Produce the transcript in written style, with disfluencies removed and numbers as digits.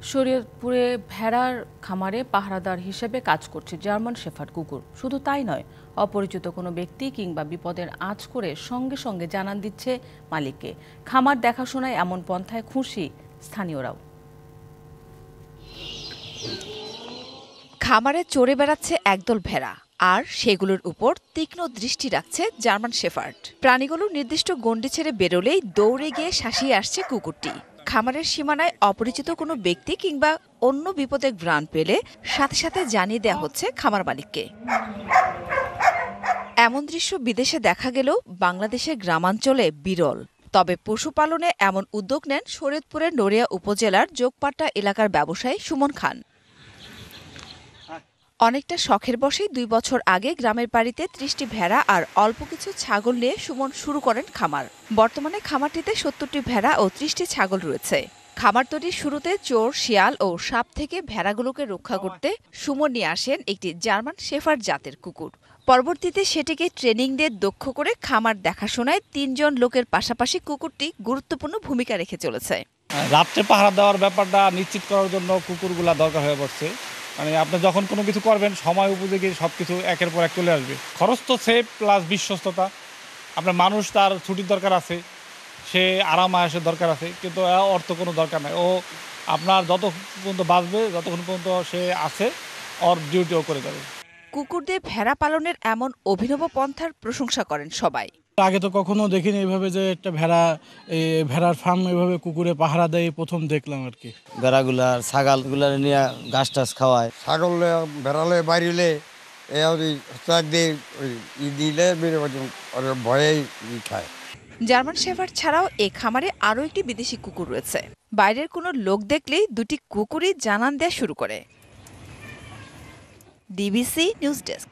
শরীয়তপুরে ভেড়ার খামারে পাহারাদার হিসেবে কাজ করছে জার্মান শেফার্ড কুকুর। শুধু তাই নয়, অপরিচিত কোনো ব্যক্তি কিংবা বিপদের আঁচ করে সঙ্গে সঙ্গে জানান দিচ্ছে মালিককে। খামার দেখাশোনায় এমন পন্থায় খুশি স্থানীয়রাও। খামারে চড়ে বেড়াচ্ছে একদল ভেড়া, আর সেগুলোর উপর তীক্ষ্ণ দৃষ্টি রাখছে জার্মান শেফার্ড। প্রাণীগুলো নির্দিষ্ট গণ্ডি ছেড়ে বেরোলেই দৌড়ে গিয়ে শাসিয়ে আসছে কুকুরটি। খামারের সীমানায় অপরিচিত কোনো ব্যক্তি কিংবা অন্য বিপদের ঘ্রাণ পেলে সাথে সাথে জানিয়ে দেওয়া হচ্ছে খামার মালিককে। এমন দৃশ্য বিদেশে দেখা গেলেও বাংলাদেশের গ্রামাঞ্চলে বিরল। তবে পশুপালনে এমন উদ্যোগ নেন শরীয়তপুরের নড়িয়া উপজেলার যোগপাট্টা এলাকার ব্যবসায়ী সুমন খান। অনেকটা শখের বশেই 2 বছর আগে গ্রামের বাড়িতে 30টি ভেড়া আর অল্প কিছু ছাগল নিয়ে সুমন শুরু করেন খামার। বর্তমানে খামারটিতে 70টি ভেড়া ও 30টি ছাগল রয়েছে। খামার তৈরির শুরুতে চোর, শিয়াল ও সাপ থেকে ভেড়াগুলোকে রক্ষা করতে সুমন নিয়ে আসেন একটি জার্মান শেফার্ড জাতের কুকুর। পরবর্তীতে সেটিকে ট্রেনিং দিয়ে দক্ষ করে খামার দেখাশোনায় 3 জন লোকের পাশাপাশি কুকুরটি গুরুত্বপূর্ণ ভূমিকা রেখে চলেছে। রাত্রে পাহারা দেওয়ার ব্যাপারটা নিশ্চিত করার জন্য কুকুরগুলা দরকার হয়ে পড়ছে। মানে আপনি যখন কোনো কিছু করবেন সময় উপযোগী সব কিছু একের পর এক চলে আসবে। খরচ তো সেফ প্লাস বিশ্বস্ততা। আপনার মানুষ তার ছুটির দরকার আছে, সে আরাম আয়েসের দরকার আছে, কিন্তু অর্থ কোনো দরকার নাই। ও আপনার যত পর্যন্ত বাঁচবে, যতক্ষণ পর্যন্ত সে আছে, ওর ডিউটিও করে যাবে। কুকুর দিয়ে ভেড়া পালনের এমন অভিনব পন্থার প্রশংসা করেন সবাই। আগে তো কখনো দেখিনি এভাবে যে একটা ভেড়ার ফার্ম এভাবে কুকুরে পাহারা দেয়, প্রথম দেখলাম আর কি। ভেড়াগুলার ছাগলগুলা নিয়ে ঘাস টাস খাওয়ায়, ছাগল বেড়ালে বাইরে দিলে ভয়েই খায়। জার্মান শেফার্ড ছাড়াও এ খামারে আরও একটি বিদেশি কুকুর রয়েছে। বাইরের কোনো লোক দেখলেই দুটি কুকুরই জানান দেয়া শুরু করে। DBC news desk.